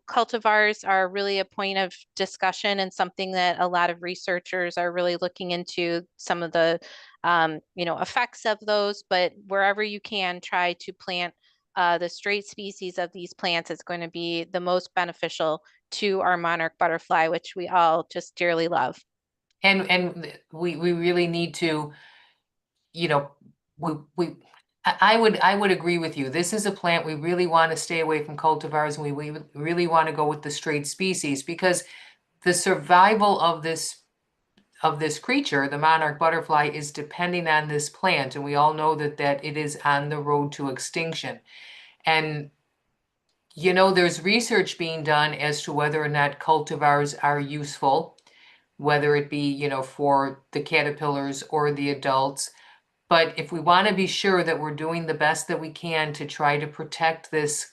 cultivars are really a point of discussion and something that a lot of researchers are really looking into some of the effects of those, but wherever you can, try to plant the straight species of these plants is going to be the most beneficial to our monarch butterfly, which we all just dearly love. And we really need to, you know, we I would agree with you. This is a plant we really want to stay away from cultivars, and we really want to go with the straight species because the survival of this creature, the monarch butterfly, is depending on this plant, and we all know that it is on the road to extinction. And You know, there's research being done as to whether or not cultivars are useful, whether it be, you know, for the caterpillars or the adults. But if we want to be sure that we're doing the best that we can to try to protect this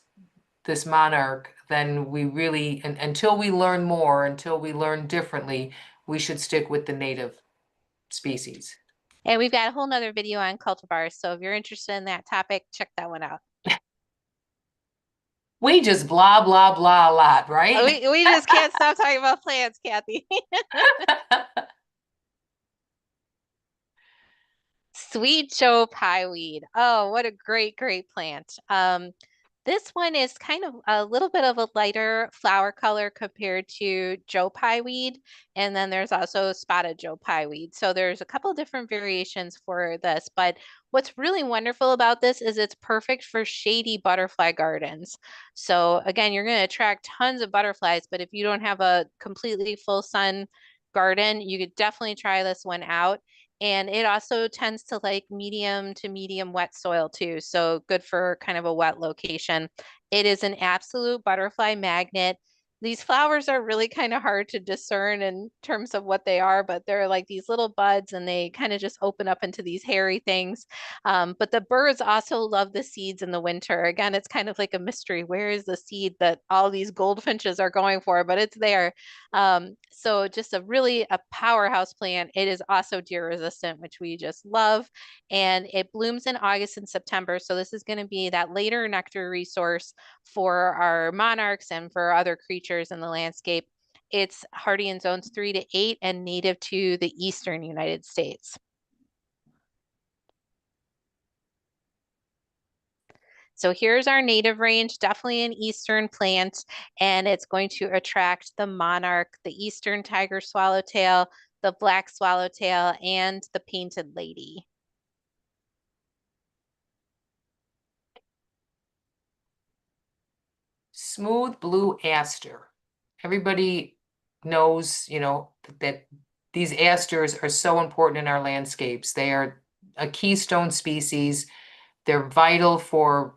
monarch, then we really, until we learn more, until we learn differently, we should stick with the native species. And we've got a whole nother video on cultivars. So if you're interested in that topic, check that one out. We just blah, blah, blah a lot, right? We just can't stop talking about plants, Kathy. Sweet Joe Pye weed. Oh, what a great, great plant. This one is kind of a little bit of a lighter flower color compared to Joe Pye weed. And then there's also spotted Joe Pye weed. So there's a couple different variations for this. But what's really wonderful about this is it's perfect for shady butterfly gardens. So again, you're going to attract tons of butterflies, but if you don't have a completely full sun garden, you could definitely try this one out. And it also tends to like medium to medium wet soil too. So good for kind of a wet location. It is an absolute butterfly magnet. These flowers are really kind of hard to discern in terms of what they are, but they're like these little buds and they kind of just open up into these hairy things. But the birds also love the seeds in the winter. Again, it's kind of like a mystery. Where is the seed that all these goldfinches are going for? But it's there. So just a powerhouse plant. It is also deer resistant, which we just love. And it blooms in August and September. So this is going to be that later nectar resource for our monarchs and for other creatures in the landscape. It's hardy in zones 3 to 8 and native to the eastern United States. So here's our native range, definitely an eastern plant, and it's going to attract the monarch, the eastern tiger swallowtail, the black swallowtail, and the painted lady. Smooth blue aster. Everybody knows, you know, that these asters are so important in our landscapes. They are a keystone species. They're vital for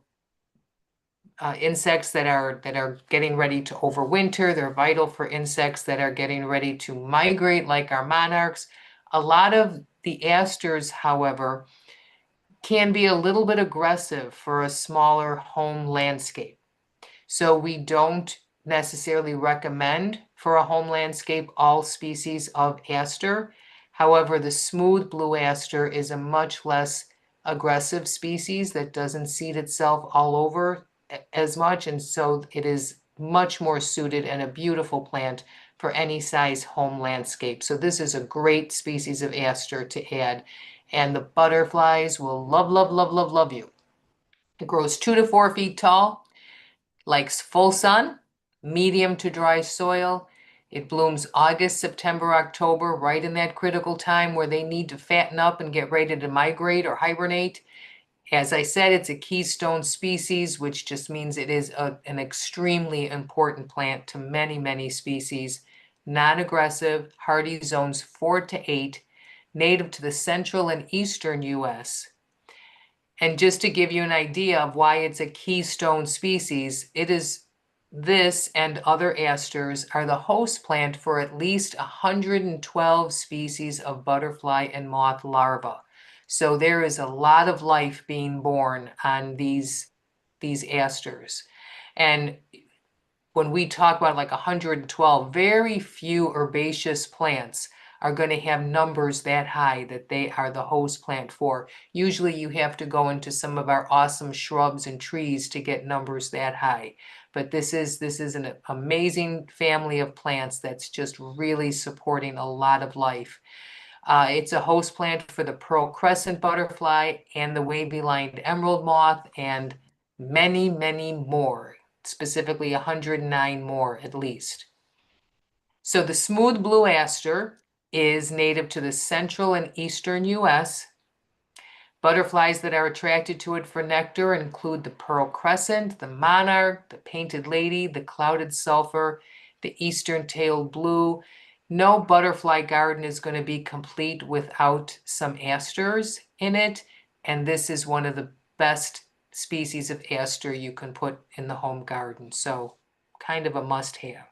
insects that are getting ready to overwinter. They're vital for insects that are getting ready to migrate, like our monarchs. A lot of the asters, however, can be a little bit aggressive for a smaller home landscape. So we don't necessarily recommend for a home landscape all species of aster. However, the smooth blue aster is a much less aggressive species that doesn't seed itself all over as much, and so it is much more suited and a beautiful plant for any size home landscape. So this is a great species of aster to add, and the butterflies will love, love, love, love, love you. It grows 2 to 4 feet tall, likes full sun, medium to dry soil. It blooms August, September, October, right in that critical time where they need to fatten up and get ready to migrate or hibernate. As I said, it's a keystone species, which just means it is an extremely important plant to many, many species. Non-aggressive, hardy zones 4 to 8, native to the central and eastern U.S. And just to give you an idea of why it's a keystone species, it is this and other asters are the host plant for at least 112 species of butterfly and moth larvae. So there is a lot of life being born on these asters. And when we talk about like 112, very few herbaceous plants are going to have numbers that high that they are the host plant for. Usually you have to go into some of our awesome shrubs and trees to get numbers that high. But this is an amazing family of plants that's just really supporting a lot of life. It's a host plant for the pearl crescent butterfly and the wavy-lined emerald moth and many, many more, specifically 109 more at least. So the smooth blue aster is native to the central and eastern U.S. Butterflies that are attracted to it for nectar include the pearl crescent, the monarch, the painted lady, the clouded sulfur, the eastern tailed blue. No butterfly garden is going to be complete without some asters in it, and this is one of the best species of aster you can put in the home garden. So kind of a must-have.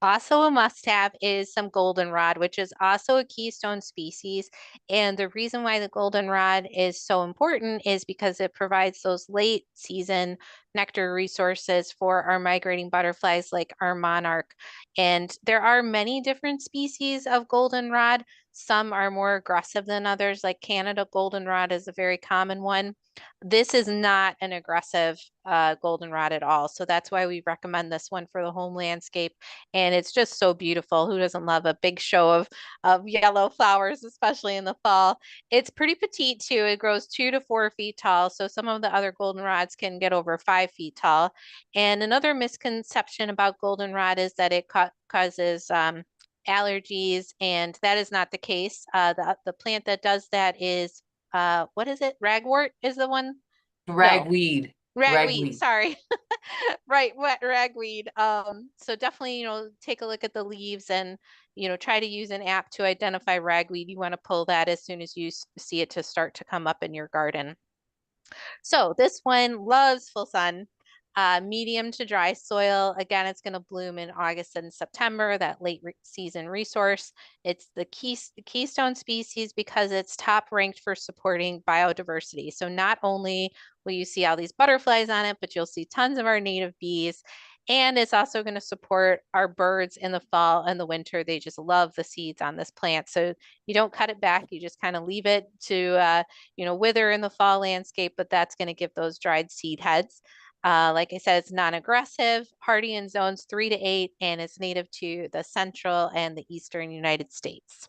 Also a must-have is some goldenrod, which is also a keystone species. And the reason why the goldenrod is so important is because it provides those late season nectar resources for our migrating butterflies like our monarch. And there are many different species of goldenrod. Some are more aggressive than others, like Canada goldenrod is a very common one. This is not an aggressive goldenrod at all. So that's why we recommend this one for the home landscape, and it's just so beautiful. Who doesn't love a big show of yellow flowers, especially in the fall? It's pretty petite too. It grows 2 to 4 feet tall. So some of the other goldenrods can get over 5 feet tall. And another misconception about goldenrod is that it causes allergies, and that is not the case. The plant that does that is what is it? Ragwort is the one? No, Ragweed. ragweed. Ragweed. Sorry. Right, wet ragweed. So definitely, take a look at the leaves and, try to use an app to identify ragweed. You want to pull that as soon as you see it to start to come up in your garden. So this one loves full sun, medium to dry soil. Again, it's going to bloom in August and September, that late season resource. It's the keystone species because it's top ranked for supporting biodiversity. So not only will you see all these butterflies on it, but you'll see tons of our native bees. And it's also going to support our birds in the fall and the winter. They just love the seeds on this plant. So you don't cut it back. You just kind of leave it to wither in the fall landscape, but that's going to give those dried seed heads. Like I said, it's non-aggressive, hardy in zones 3 to 8, and it's native to the central and the eastern United States.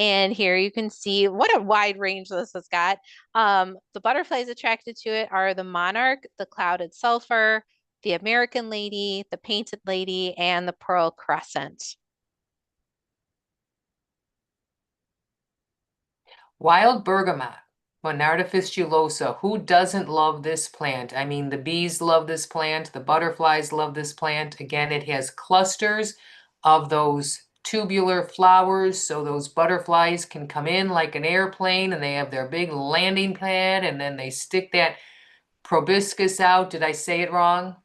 And here you can see what a wide range this has got. The butterflies attracted to it are the monarch, the clouded sulfur, the American lady, the painted lady, and the pearl crescent. Wild bergamot, Monarda fistulosa. Who doesn't love this plant? I mean, the bees love this plant. The butterflies love this plant. Again, it has clusters of those tubular flowers, so those butterflies can come in like an airplane and they have their big landing pad, and then they stick that proboscis out. Did I say it wrong?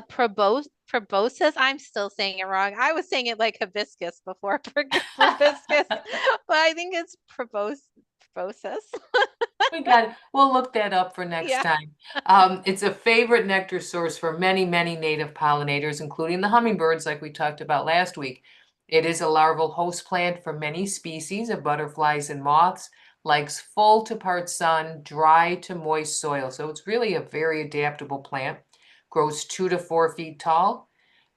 Proboscis. I'm still saying it wrong. I was saying it like hibiscus before proboscis, but I think it's proboscis. We got it. We'll look that up for next Yeah. time. It's a favorite nectar source for many, many native pollinators, including the hummingbirds, like we talked about last week. It is a larval host plant for many species of butterflies and moths, likes full to part sun, dry to moist soil. So it's really a very adaptable plant. Grows 2 to 4 feet tall,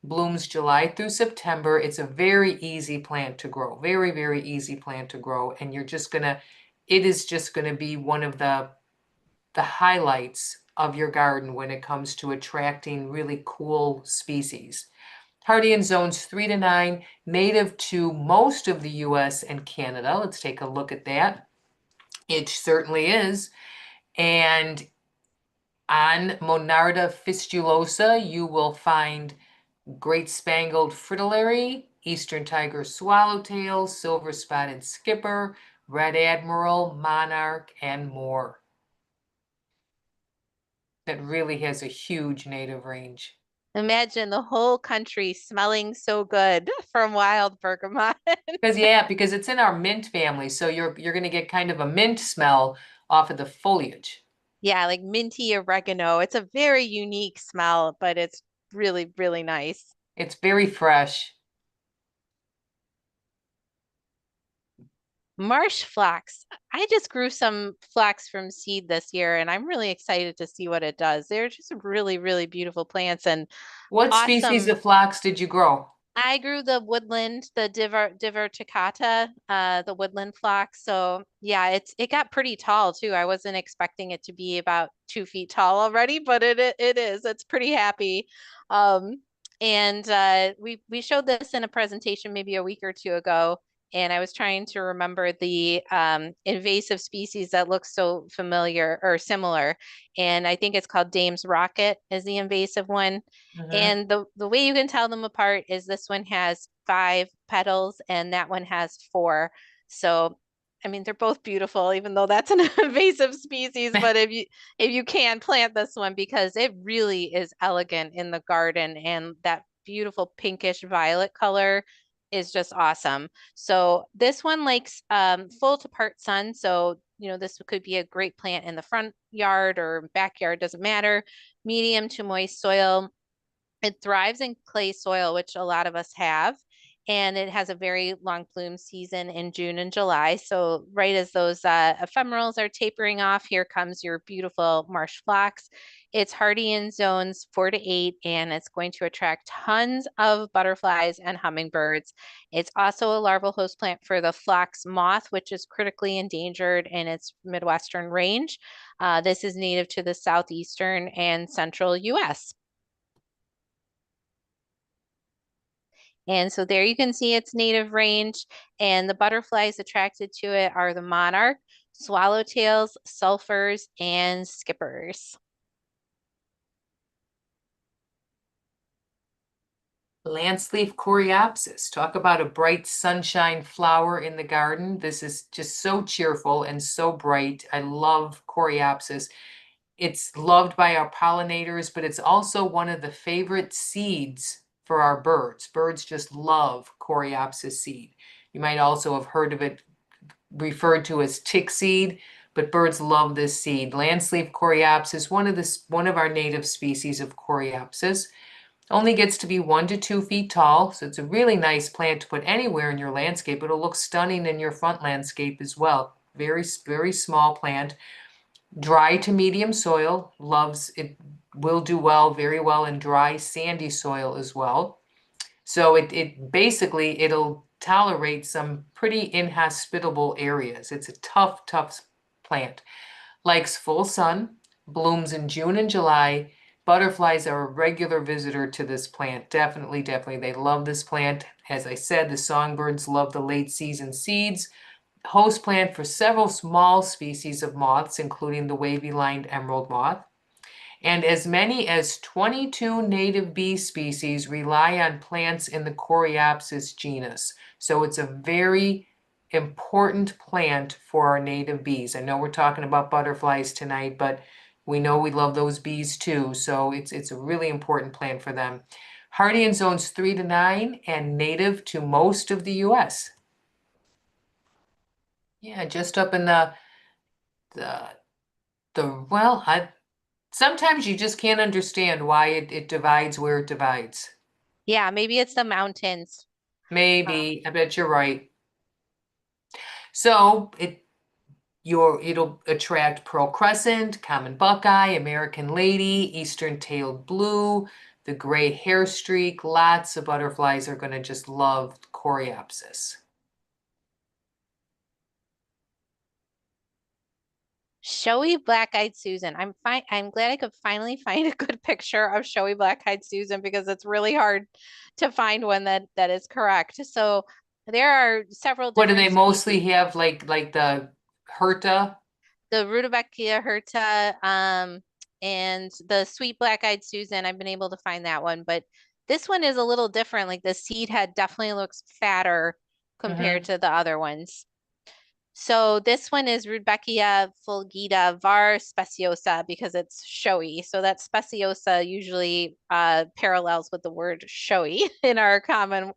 blooms July through September. It's a very easy plant to grow, very, very easy plant to grow. And it is just gonna be one of the highlights of your garden when it comes to attracting really cool species. Hardy in zones 3 to 9, native to most of the US and Canada. Let's take a look at that. It certainly is. And on Monarda fistulosa, you will find great spangled fritillary, eastern tiger swallowtail, silver spotted skipper, red admiral, monarch, and more. That really has a huge native range. Imagine the whole country smelling so good from wild bergamot. Because it's in our mint family, so you're gonna get kind of a mint smell off of the foliage. Yeah, like minty oregano. It's a very unique smell, but it's really, really nice. It's very fresh. Marsh phlox. I just grew some phlox from seed this year, and I'm really excited to see what it does. They're just really, really beautiful plants and What species awesome. of phlox did you grow? I grew the woodland, the diverticata, the woodland phlox. So yeah, it got pretty tall too. I wasn't expecting it to be about 2 feet tall already, but it is. It's pretty happy. And we showed this in a presentation maybe a week or two ago, and I was trying to remember the invasive species that looks so familiar or similar. And I think it's called Dame's Rocket is the invasive one. Mhm. And the way you can tell them apart is this one has 5 petals and that one has 4. So I mean, they're both beautiful, even though that's an invasive species. But if you can plant this one because it really is elegant in the garden, and that beautiful pinkish violet color is just awesome. So this one likes full to part sun. So this could be a great plant in the front yard or backyard, doesn't matter. Medium to moist soil. It thrives in clay soil, which a lot of us have, and it has a very long bloom season in June and July. So right as those ephemerals are tapering off, here comes your beautiful Marsh Phlox. It's hardy in zones 4 to 8, and it's going to attract tons of butterflies and hummingbirds. It's also a larval host plant for the phlox moth, which is critically endangered in its Midwestern range. This is native to the southeastern and central U.S. And so there you can see its native range, and the butterflies attracted to it are the monarch, swallowtails, sulfurs, and skippers. Lance leaf coreopsis. Talk about a bright sunshine flower in the garden. This is just so cheerful and so bright. I love coreopsis. It's loved by our pollinators, but it's also one of the favorite seeds for our birds. Birds just love coreopsis seed. You might also have heard of it referred to as tick seed, but birds love this seed. Lanceleaf coreopsis, one of our native species of coreopsis. Only gets to be 1 to 2 feet tall, so it's a really nice plant to put anywhere in your landscape. It'll look stunning in your front landscape as well. Very, very small plant. Dry to medium soil, loves it, will do well, very well in dry, sandy soil as well. So it basically, it'll tolerate some pretty inhospitable areas. It's a tough, tough plant. Likes full sun, blooms in June and July. Butterflies are a regular visitor to this plant. Definitely, definitely. They love this plant. As I said, the songbirds love the late season seeds. Host plant for several small species of moths, including the wavy-lined emerald moth. And as many as 22 native bee species rely on plants in the Coreopsis genus. So it's a very important plant for our native bees. I know we're talking about butterflies tonight, but we know we love those bees too. So it's a really important plant for them. Hardy in zones 3 to 9 and native to most of the US. Yeah, just up in the well, sometimes you just can't understand why it divides where it divides. Yeah, maybe it's the mountains. Maybe, I bet you're right. So it'll attract pearl crescent, common buckeye, American lady, eastern tailed blue, the gray hair streak. Lots of butterflies are going to just love Coreopsis. Showy Black-eyed Susan. I'm glad I could finally find a good picture of Showy Black-eyed Susan because it's really hard to find one that is correct. So there are several What do they different mostly species. have, like the Herta? The Rudbeckia hirta, and the sweet black-eyed Susan. I've been able to find that one, but this one is a little different. Like the seed head definitely looks fatter compared Mm-hmm. to the other ones. So this one is Rudbeckia fulgida var speciosa because it's showy. So that speciosa usually parallels with the word showy in our common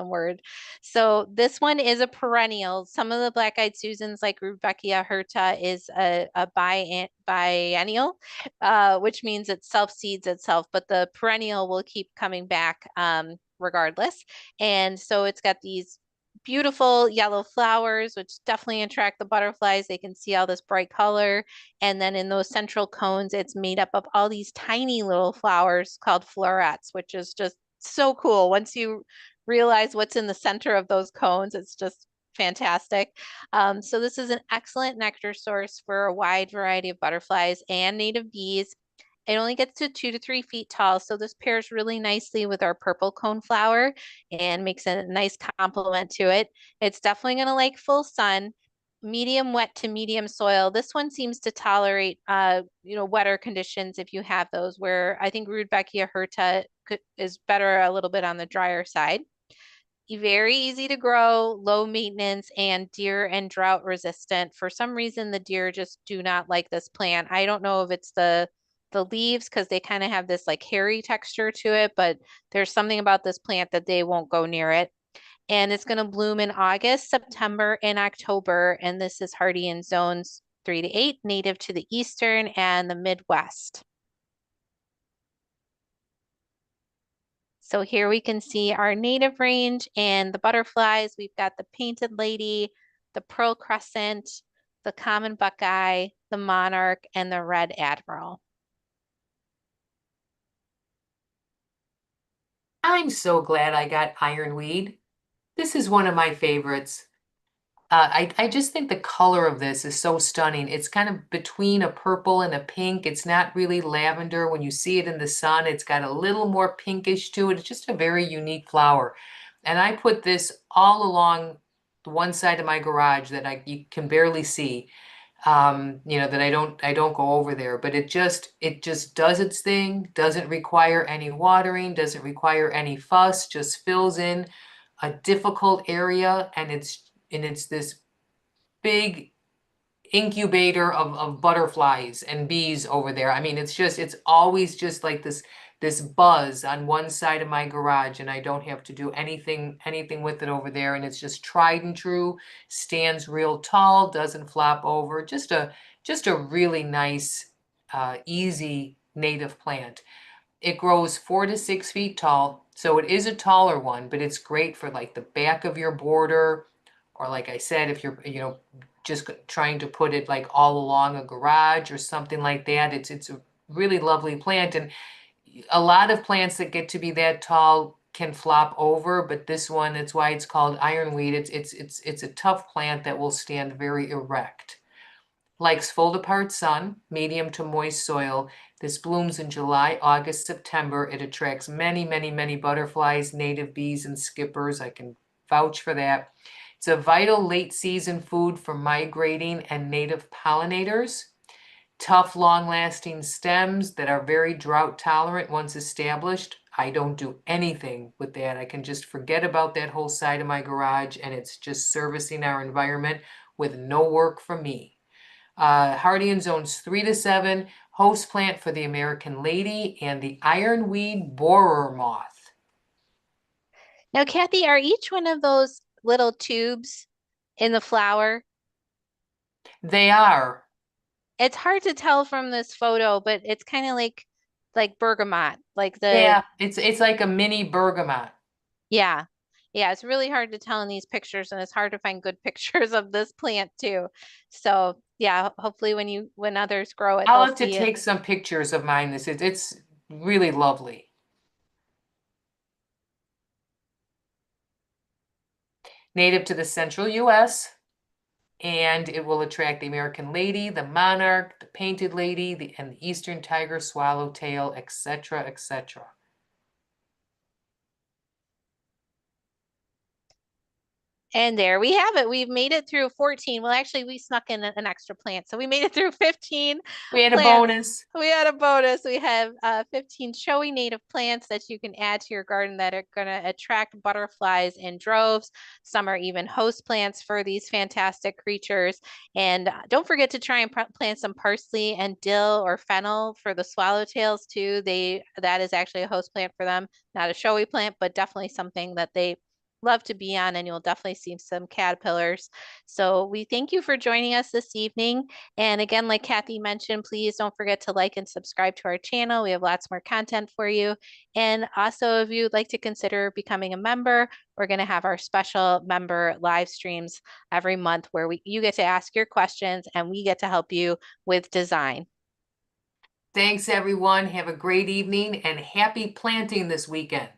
word. So this one is a perennial. Some of the black-eyed Susans, like Rudbeckia hirta, is a biennial, which means it self-seeds itself, but the perennial will keep coming back regardless. And so it's got these beautiful yellow flowers, which definitely attract the butterflies. They can see all this bright color. And then in those central cones, it's made up of all these tiny little flowers called florets, which is just so cool. Once you realize what's in the center of those cones, it's just fantastic. So this is an excellent nectar source for a wide variety of butterflies and native bees. It only gets to 2 to 3 feet tall, so this pairs really nicely with our purple coneflower and makes a nice complement to it. It's definitely going to like full sun, medium wet to medium soil. This one seems to tolerate, wetter conditions if you have those, where I think Rudbeckia hirta is better a little bit on the drier side. Very easy to grow, low maintenance, and deer and drought resistant. For some reason, the deer just do not like this plant. I don't know if it's the leaves because they kind of have this like hairy texture to it, but there's something about this plant that they won't go near it. And it's going to bloom in August, September, and October. And this is hardy in zones 3 to 8, native to the eastern and the Midwest. So here we can see our native range and the butterflies. We've got the painted lady, the pearl crescent, the common buckeye, the monarch, and the red admiral. I'm so glad I got ironweed. This is one of my favorites. I just think the color of this is so stunning. It's kind of between a purple and a pink. It's not really lavender. When you see it in the sun, it's got a little more pinkish to it. It's just a very unique flower. And I put this all along the one side of my garage that you can barely see. That I don't go over there, but it just does its thing, doesn't require any watering, doesn't require any fuss, just fills in a difficult area, and it's this big incubator of butterflies and bees over there. I mean, it's always just like this buzz on one side of my garage, and I don't have to do anything with it over there, and it's just tried and true, stands real tall, doesn't flop over. Just a really nice, easy native plant. It grows 4 to 6 feet tall, so it is a taller one, but it's great for like the back of your border, or like I said, if you're, just trying to put it like all along a garage or something like that. It's a really lovely plant, and a lot of plants that get to be that tall can flop over, but this one, that's why it's called ironweed. It's a tough plant that will stand very erect. Likes full apart sun, medium to moist soil. This blooms in July, August, September. It attracts many, many, many butterflies, native bees, and skippers. I can vouch for that. It's a vital late season food for migrating and native pollinators. Tough, long-lasting stems that are very drought tolerant once established. I don't do anything with that. I can just forget about that whole side of my garage, and it's just servicing our environment with no work for me. Hardy in zones 3 to 7, host plant for the American lady and the ironweed borer moth. Now, Kathy, are each one of those little tubes in the flower? They are. It's hard to tell from this photo, but it's kind of like bergamot, like the Yeah, it's like a mini bergamot. yeah. Yeah, it's really hard to tell in these pictures, and it's hard to find good pictures of this plant too. So, yeah, hopefully when others grow it, I'll they'll have to see it. take some pictures of mine. It's really lovely. Native to the central US, and it will attract the American lady, the monarch, the painted lady, and the eastern tiger swallowtail, etc., etc. And there we have it. We've made it through 14. Well, actually, we snuck in an extra plant. So we made it through 15 We had a plants. bonus. We had a bonus. We have 15 showy native plants that you can add to your garden that are going to attract butterflies in droves. Some are even host plants for these fantastic creatures. And don't forget to try and plant some parsley and dill or fennel for the swallowtails too. That is actually a host plant for them, not a showy plant, but definitely something that they love to be on, and you'll definitely see some caterpillars. So we thank you for joining us this evening. And again, like Kathy mentioned, please don't forget to like and subscribe to our channel. We have lots more content for you. And also, if you'd like to consider becoming a member, we're going to have our special member live streams every month where you get to ask your questions and we get to help you with design. Thanks, everyone. Have a great evening and happy planting this weekend.